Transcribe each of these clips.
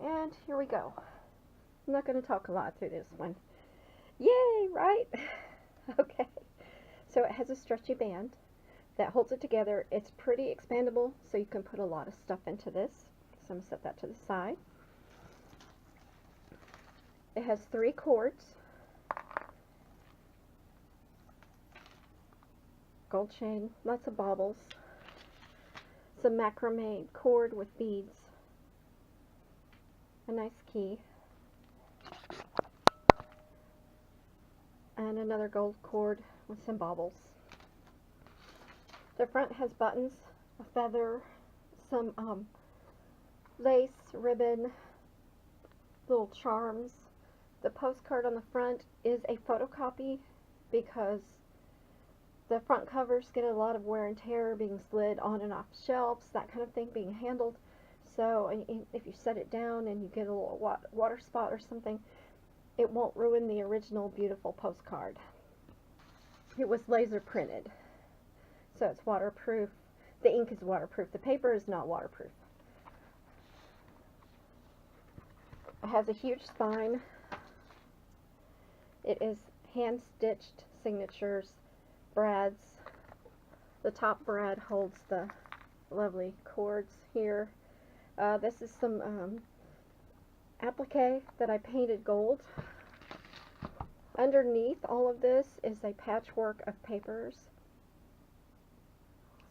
And here we go. I'm not going to talk a lot through this one. Yay, right? Okay. So it has a stretchy band that holds it together. It's pretty expandable, so you can put a lot of stuff into this. So I'm going to set that to the side. It has 3 cords. Gold chain, lots of baubles. Some macrame cord with beads. A nice key. And another gold cord with some baubles. The front has buttons, a feather, some lace, ribbon, little charms. The postcard on the front is a photocopy because the front covers get a lot of wear and tear, being slid on and off shelves, that kind of thing, being handled. So if you set it down and you get a little water spot or something, it won't ruin the original beautiful postcard. It was laser printed, so it's waterproof. The ink is waterproof. The paper is not waterproof. It has a huge spine. It is hand-stitched signatures, brads. The top brad holds the lovely cords here. This is some applique that I painted gold. Underneath all of this is a patchwork of papers.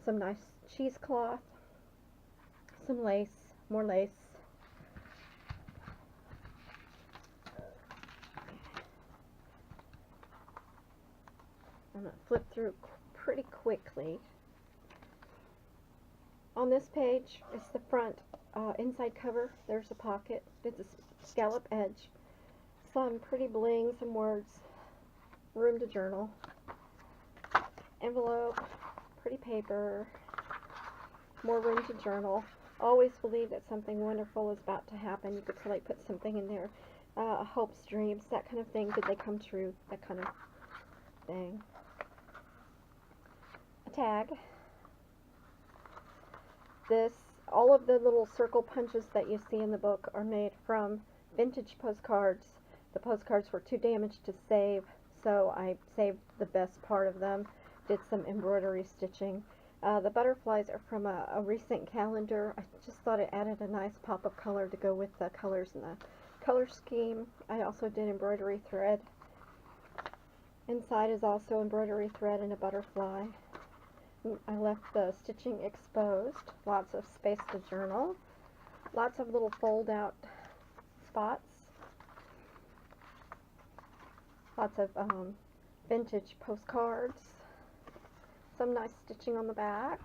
Some nice cheesecloth. Some lace, more lace. I'm going to flip through pretty quickly. On this page is the front inside cover. There's a pocket. It's a scallop edge. Some pretty bling, some words. Room to journal. Envelope. Pretty paper. More room to journal. Always believe that something wonderful is about to happen. You could probably put something in there. Hopes, dreams, that kind of thing. Did they come true? That kind of thing. A tag. All of the little circle punches that you see in the book are made from vintage postcards. The postcards were too damaged to save, so I saved the best part of them. Did some embroidery stitching. The butterflies are from a recent calendar. I just thought it added a nice pop of color to go with the colors in the color scheme. I also did embroidery thread. Inside is also embroidery thread and a butterfly. I left the stitching exposed. Lots of space to journal. Lots of little fold-out spots. Lots of vintage postcards. Some nice stitching on the back.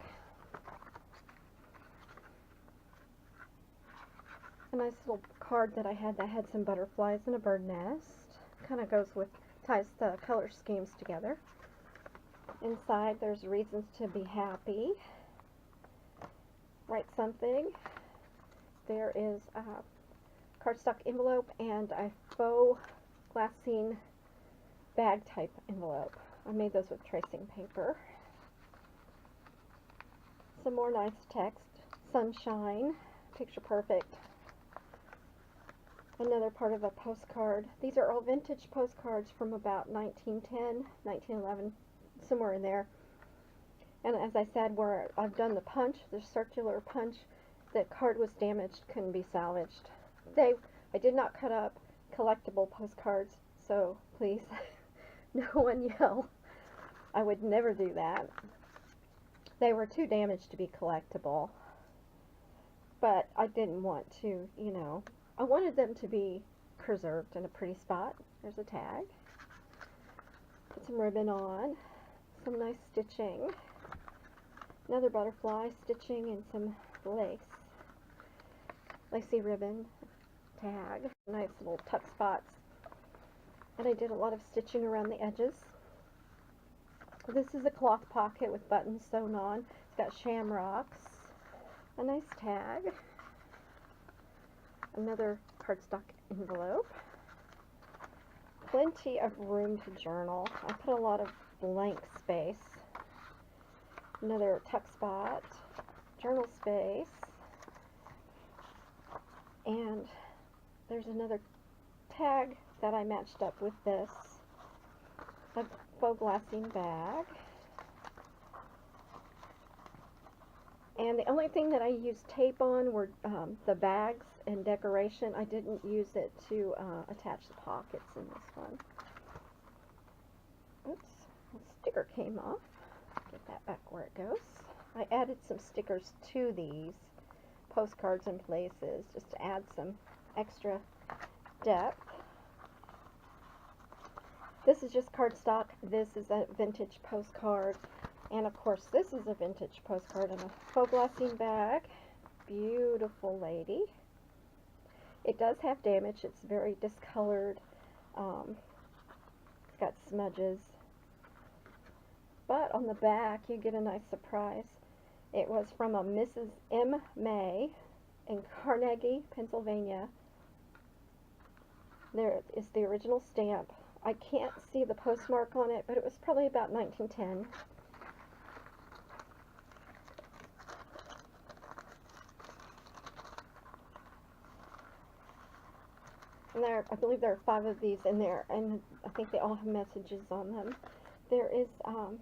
A nice little card that I had that had some butterflies and a bird nest. Kind of ties the color schemes together. Inside there's reasons to be happy. Write something. There is a cardstock envelope and a faux glassine bag type envelope. I made those with tracing paper. Some more nice text. Sunshine. Picture perfect. Another part of a postcard. These are all vintage postcards from about 1910, 1911, somewhere in there. And as I said, where I've done the punch, the circular punch, the card was damaged, couldn't be salvaged. I did not cut up collectible postcards, so please, no one yell. I would never do that. They were too damaged to be collectible. But I didn't want to, I wanted them to be preserved in a pretty spot. There's a tag. Put some ribbon on. Some nice stitching. Another butterfly stitching and some lace. Lacy ribbon. Tag. Nice little tuck spots. And I did a lot of stitching around the edges. This is a cloth pocket with buttons sewn on. It's got shamrocks. A nice tag. Another cardstock envelope. Plenty of room to journal. I put a lot of blank space. Another tuck spot. Journal space. And There's another tag that I matched up with this. A faux glassine bag. And the only thing that I used tape on were the bags and decoration. I didn't use it to attach the pockets in this one. Oops, the sticker came off. Get that back where it goes. I added some stickers to these postcards in places just to add some extra depth. This is just cardstock. This is a vintage postcard. And of course, this is a vintage postcard in a faux glassine bag. Beautiful lady. It does have damage. It's very discolored. It's got smudges. But on the back, you get a nice surprise. It was from a Mrs. M. May in Carnegie, Pennsylvania. There is the original stamp. I can't see the postmark on it, but it was probably about 1910. And I believe there are 5 of these in there, and I think they all have messages on them. There is some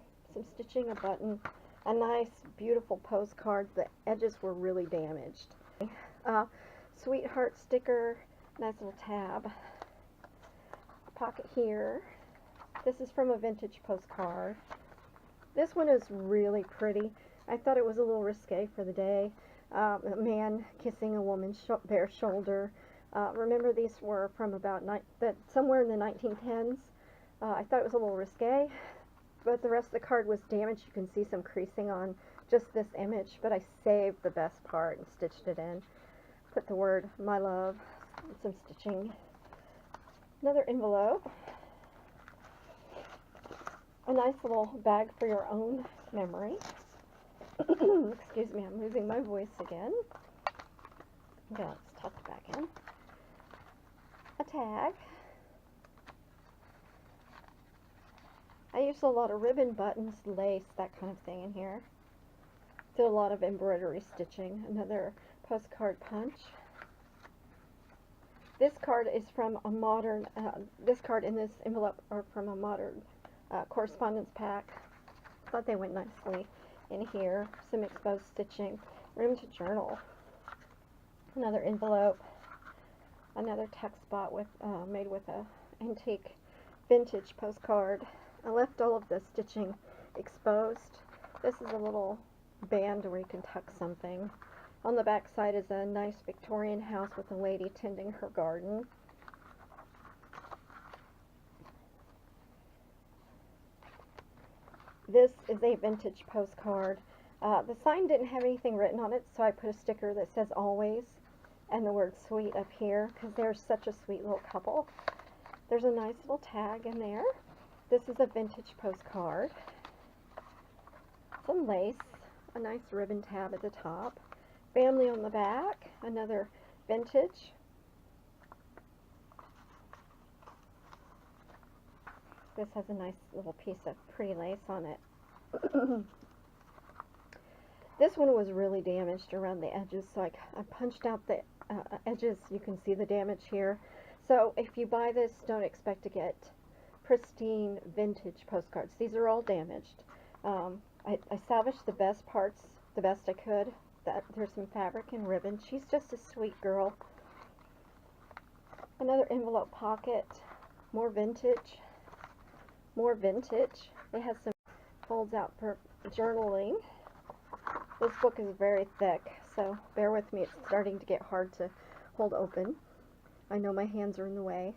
stitching, a button, a nice, beautiful postcard. The edges were really damaged. Sweetheart sticker, nice little tab. A pocket here. This is from a vintage postcard. This one is really pretty. I thought it was a little risque for the day. A man kissing a woman's bare shoulder. Remember, these were from about somewhere in the 1910s. I thought it was a little risque, but the rest of the card was damaged. You can see some creasing on just this image, but I saved the best part and stitched it in. Put the word, my love, and some stitching. Another envelope. A nice little bag for your own memory. Excuse me, I'm losing my voice again. Okay, let's tuck it back in. A tag. I used a lot of ribbon, buttons, lace, that kind of thing in here. Did a lot of embroidery stitching. Another postcard punch. This card is from a modern, this card and this envelope are from a modern correspondence pack. Thought they went nicely in here. Some exposed stitching. Room to journal. Another envelope. Another text spot with made with a antique vintage postcard. I left all of the stitching exposed. This is a little band where you can tuck something. On the back side is a nice Victorian house with a lady tending her garden. This is a vintage postcard. The sign didn't have anything written on it, so I put a sticker that says always and the word sweet up here because they're such a sweet little couple. There's a nice little tag in there. This is a vintage postcard. Some lace, a nice ribbon tab at the top. Family on the back, another vintage. This has a nice little piece of pretty lace on it. This one was really damaged around the edges, so I punched out the edges. You can see the damage here. So if you buy this, don't expect to get pristine vintage postcards. These are all damaged. I salvaged the best parts the best I could. There's some fabric and ribbon. She's just a sweet girl. Another envelope pocket. More vintage. More vintage. It has some folds out for journaling. This book is very thick, so bear with me. It's starting to get hard to hold open. I know my hands are in the way.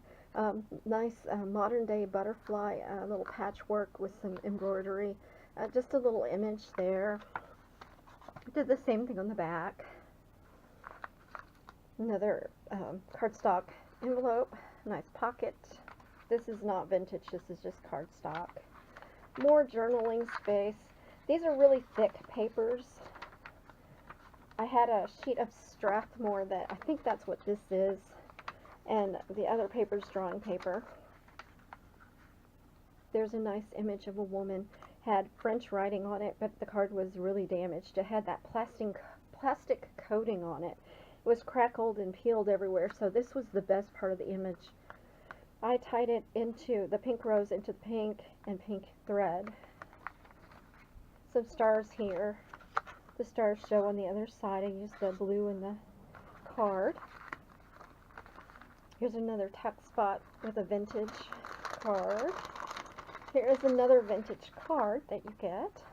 Nice modern day butterfly, little patchwork with some embroidery. Just a little image there. Did the same thing on the back. Another cardstock envelope. Nice pocket. This is not vintage, this is just cardstock. More journaling space. These are really thick papers. I had a sheet of Strathmore that, I think that's what this is, and the other paper's drawing paper. There's a nice image of a woman, had French writing on it, but the card was really damaged. It had that plastic coating on it, It was crackled and peeled everywhere, so this was the best part of the image. I tied it into the pink rose into the pink and pink thread. Some stars here. The stars show on the other side. I used the blue in the card. Here's another tuck spot with a vintage card. Here is another vintage card that you get.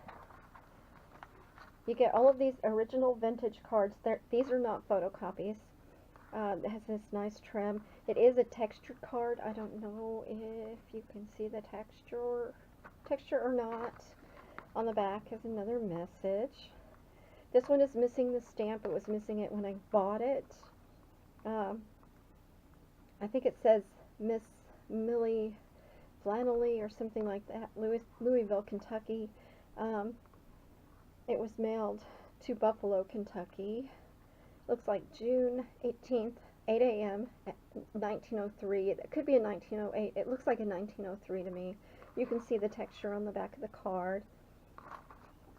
You get all of these original vintage cards. These are not photocopies. It has this nice trim. It is a textured card. I don't know if you can see the texture or not. On the back is another message. This one is missing the stamp. It was missing it when I bought it. I think it says Miss Millie Flannelly or something like that. Louisville, Kentucky. It was mailed to Buffalo, Kentucky. Looks like June 18th, 8 a.m. 1903. It could be a 1908. It looks like a 1903 to me. You can see the texture on the back of the card.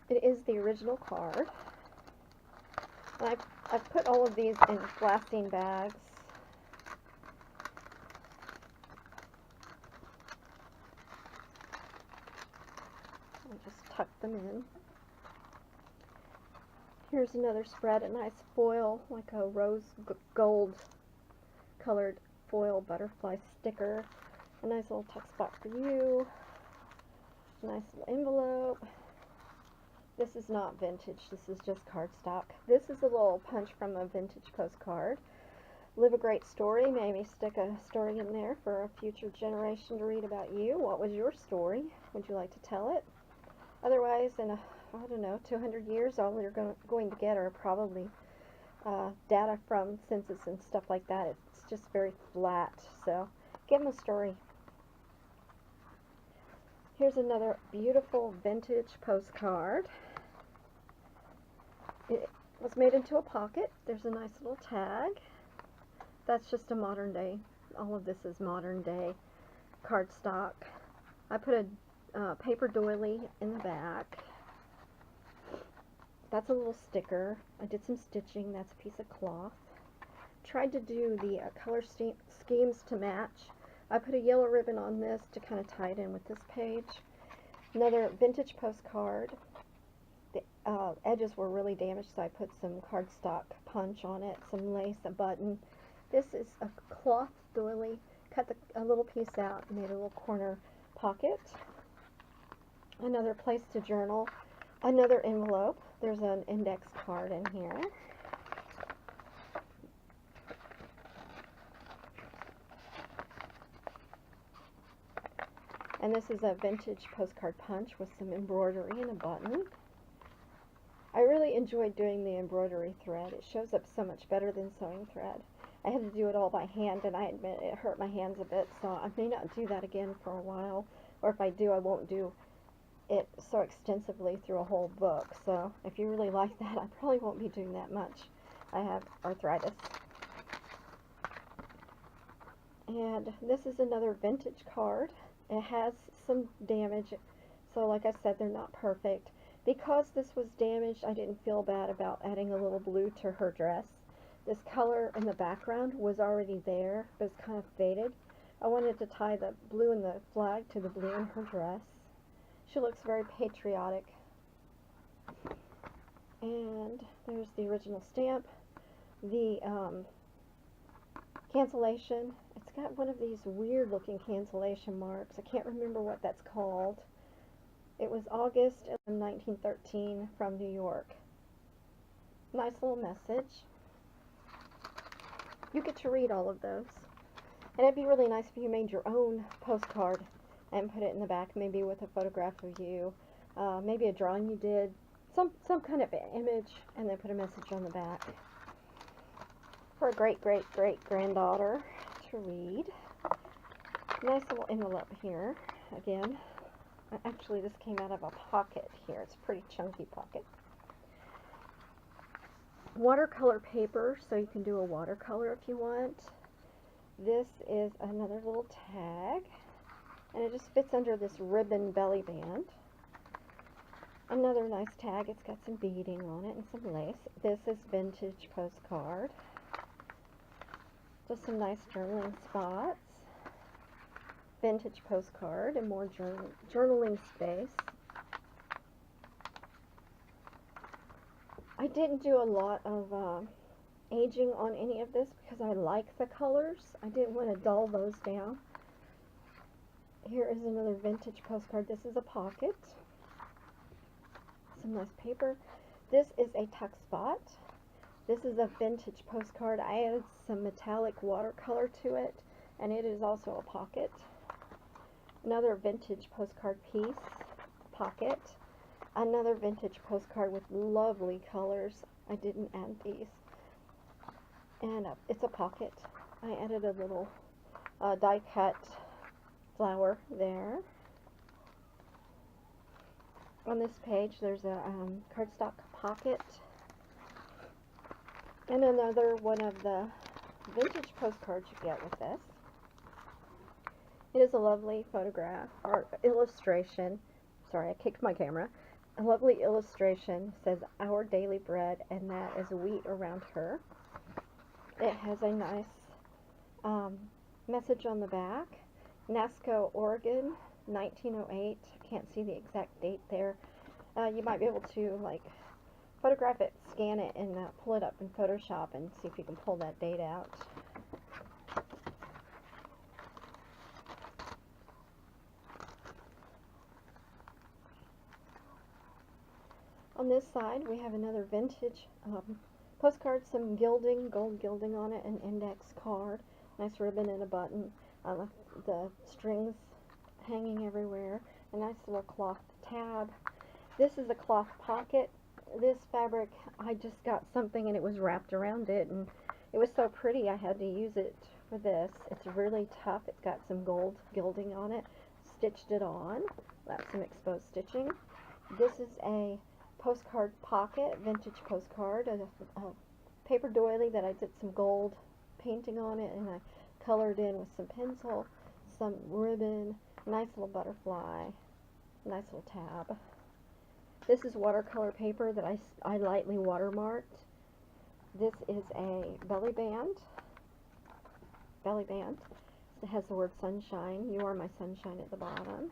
It is the original card. And I've put all of these in blasting bags. I just tuck them in. Here's another spread, a nice foil, like a rose gold colored foil butterfly sticker. A nice little tuck spot for you. A nice little envelope. This is not vintage, this is just cardstock. This is a little punch from a vintage postcard. Live a great story. Maybe stick a story in there for a future generation to read about you. What was your story? Would you like to tell it? Otherwise, in I don't know, 200 years, all you're going to get are probably data from census and stuff like that. It's just very flat, so give them a story. Here's another beautiful vintage postcard. It was made into a pocket. There's a nice little tag. That's just a modern day. All of this is modern day cardstock. I put a paper doily in the back. That's a little sticker. I did some stitching. That's a piece of cloth. Tried to do the color schemes to match. I put a yellow ribbon on this to kind of tie it in with this page. Another vintage postcard. The edges were really damaged, so I put some cardstock punch on it, some lace, a button. This is a cloth doily. Cut a little piece out and made a little corner pocket. Another place to journal. Another envelope. There's an index card in here. And this is a vintage postcard punch with some embroidery and a button. I really enjoyed doing the embroidery thread. It shows up so much better than sewing thread. I had to do it all by hand, and I admit it hurt my hands a bit, so I may not do that again for a while. Or if I do, I won't do it so extensively through a whole book. So if you really like that, I probably won't be doing that much. I have arthritis. And this is another vintage card. It has some damage, so like I said, they're not perfect. Because this was damaged, I didn't feel bad about adding a little blue to her dress. This color in the background was already there, but it's kind of faded. I wanted to tie the blue in the flag to the blue in her dress. She looks very patriotic. And there's the original stamp. The cancellation. It's got one of these weird looking cancellation marks. I can't remember what that's called. It was August of 1913 from New York. Nice little message. You get to read all of those. And it'd be really nice if you made your own postcard and put it in the back, maybe with a photograph of you, maybe a drawing you did, some kind of image, and then put a message on the back for a great-great-great-granddaughter to read. Nice little envelope here. Again, actually this came out of a pocket here. It's a pretty chunky pocket. Watercolor paper, so you can do a watercolor if you want. This is another little tag, and it just fits under this ribbon belly band. Another nice tag. It's got some beading on it and some lace. This is vintage postcard. Just some nice journaling spots. Vintage postcard and more journaling space. I didn't do a lot of aging on any of this because I like the colors. I didn't want to dull those down. Here is another vintage postcard. This is a pocket. Some nice paper. This is a tuck spot. This is a vintage postcard. I added some metallic watercolor to it, and it is also a pocket. Another vintage postcard piece, pocket. Another vintage postcard with lovely colors. I didn't add these. And it's a pocket. I added a little die cut flower there. On this page there's a cardstock pocket. And another one of the vintage postcards you get with this. It is a lovely photograph or illustration. Sorry, I kicked my camera. A lovely illustration. It says "Our Daily Bread," and that is wheat around her. It has a nice message on the back. Nasco, Oregon, 1908. I can't see the exact date there. You might be able to like photograph it, scan it, and pull it up in Photoshop and see if you can pull that date out. On this side, we have another vintage postcard, some gilding, gold gilding on it, an index card, nice ribbon and a button, the strings hanging everywhere, a nice little cloth tab. This is a cloth pocket. This fabric, I just got something and it was wrapped around it, and it was so pretty I had to use it for this. It's really tough. It's got some gold gilding on it. Stitched it on. That's some exposed stitching. This is a postcard pocket, vintage postcard, a paper doily that I did some gold painting on it, and I colored in with some pencil, some ribbon, nice little butterfly, nice little tab. This is watercolor paper that I lightly watermarked. This is a belly band. It has the word sunshine. You are my sunshine at the bottom.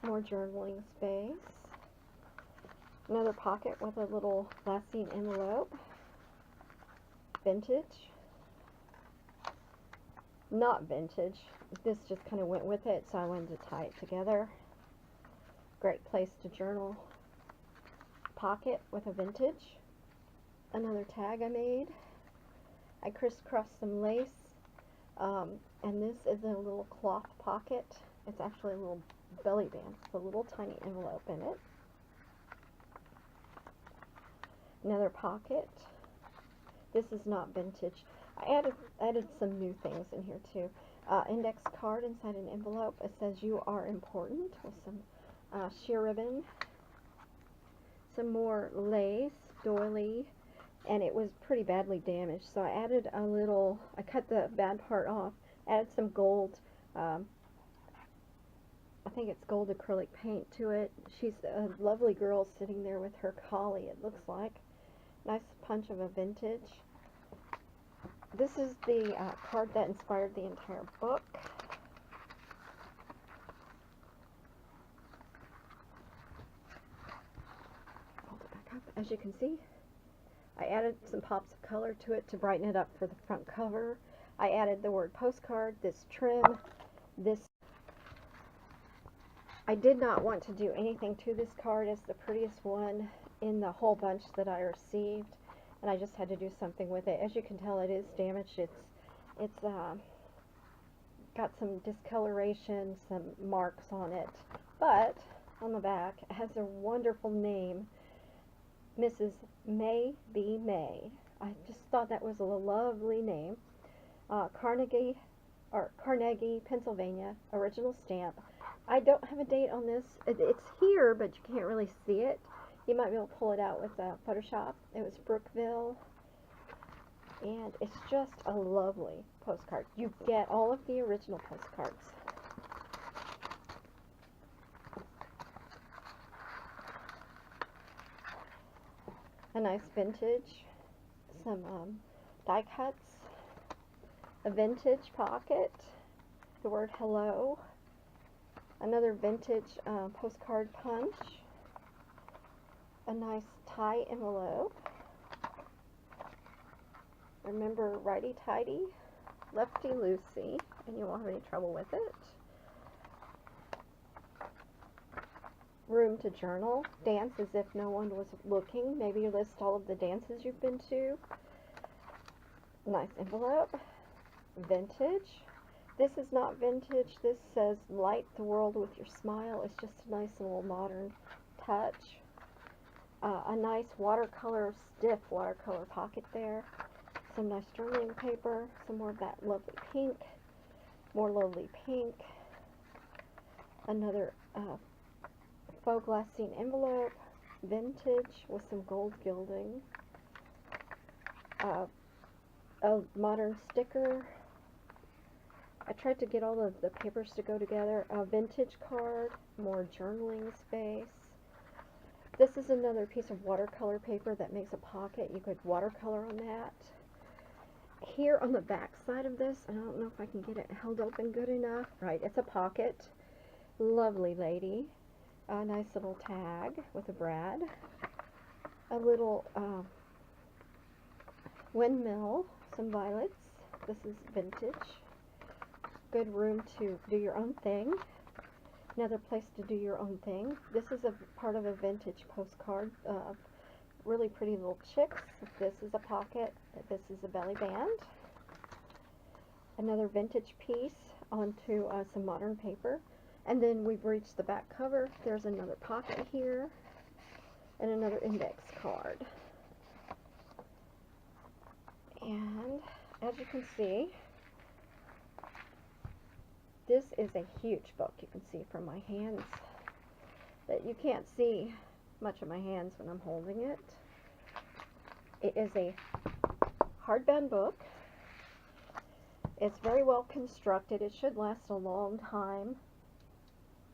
More journaling space. Another pocket with a little glassine envelope. Vintage. Not vintage. This just kind of went with it, so I wanted to tie it together. Great place to journal. Pocket with a vintage. Another tag I made. I crisscrossed some lace. And this is a little cloth pocket. It's actually a little belly band. It's a little tiny envelope in it. Another pocket. This is not vintage. I added some new things in here too. Index card inside an envelope. It says "You are important" with some sheer ribbon. Some more lace, doily, and it was pretty badly damaged, so I added a little, I cut the bad part off, added some gold, I think it's gold acrylic paint to it. She's a lovely girl sitting there with her collie, it looks like. Nice punch of a vintage. This is the card that inspired the entire book. Hold it back up. As you can see, I added some pops of color to it to brighten it up for the front cover. I added the word postcard, this trim, this. I did not want to do anything to this card. It's the prettiest one in the whole bunch that I received, and I just had to do something with it. As you can tell, it is damaged. It's got some discoloration, some marks on it, but on the back it has a wonderful name, Mrs. May B. May. I just thought that was a lovely name. Carnegie, Pennsylvania, original stamp. I don't have a date on this. It's here, but you can't really see it. You might be able to pull it out with Photoshop. It was Brookville, and it's just a lovely postcard. You get all of the original postcards. A nice vintage, some die cuts, a vintage pocket, the word hello, another vintage postcard punch, a nice tie envelope. Remember, righty-tighty, lefty-loosey, and you won't have any trouble with it. Room to journal. Dance as if no one was looking. Maybe you list all of the dances you've been to. Nice envelope. Vintage. This is not vintage. This says light the world with your smile. It's just a nice little modern touch. A nice watercolor, stiff watercolor pocket there. Some nice journaling paper. Some more of that lovely pink. More lovely pink. Another faux glassine envelope, vintage with some gold gilding, a modern sticker. I tried to get all of the papers to go together. A vintage card, more journaling space. This is another piece of watercolor paper that makes a pocket. You could watercolor on that. Here on the back side of this, I don't know if I can get it held open good enough. Right, it's a pocket. Lovely lady. A nice little tag with a brad, a little windmill, some violets. This is vintage. Good room to do your own thing. Another place to do your own thing. This is a part of a vintage postcard of really pretty little chicks. This is a pocket. This is a belly band. Another vintage piece onto some modern paper. And then we've reached the back cover. There's another pocket here and another index card. And as you can see, this is a huge book. You can see from my hands that you can't see much of my hands when I'm holding it. It is a hardbound book. It's very well constructed. It should last a long time.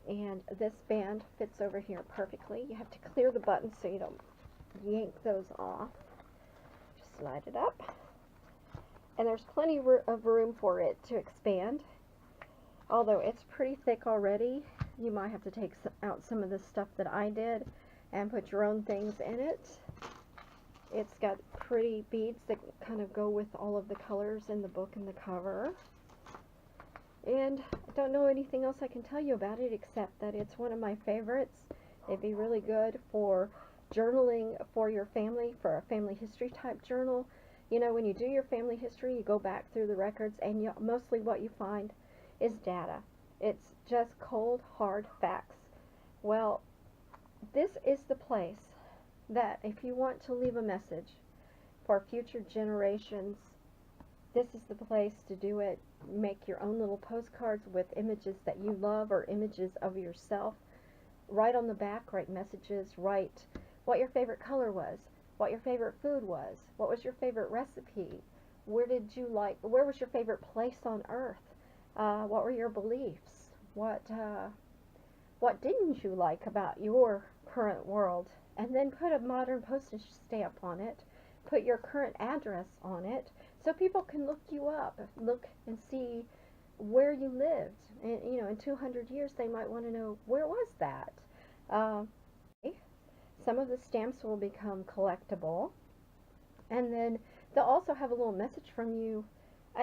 And this band fits over here perfectly. You have to clear the buttons so you don't yank those off. Just slide it up. And there's plenty of room for it to expand. Although it's pretty thick already, you might have to take out some of the stuff that I did and put your own things in it. It's got pretty beads that kind of go with all of the colors in the book and the cover. And I don't know anything else I can tell you about it except that it's one of my favorites. It'd be really good for journaling for your family, for a family history type journal. You know, when you do your family history, you go back through the records and mostly what you find is data. It's just cold, hard facts. Well, this is the place that if you want to leave a message for future generations, this is the place to do it. Make your own little postcards with images that you love or images of yourself. Write on the back, write messages, write what your favorite color was, what your favorite food was, what was your favorite recipe, where was your favorite place on earth, what were your beliefs, what didn't you like about your current world, and then put a modern postage stamp on it, put your current address on it, so people can look you up, look and see where you lived. And, you know, in 200 years, they might want to know, where was that? Some of the stamps will become collectible. And then they'll also have a little message from you.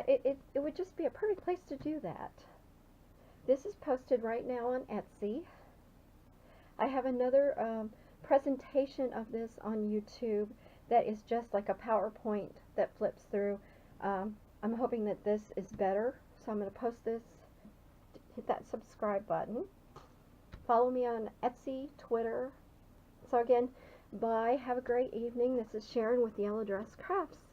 It would just be a perfect place to do that. This is posted right now on Etsy. I have another presentation of this on YouTube that is just like a PowerPoint that flips through. I'm hoping that this is better, so I'm going to post this. Hit that subscribe button. Follow me on Etsy, Twitter. So again, bye. Have a great evening. This is Sharon with Yellow Dress Crafts.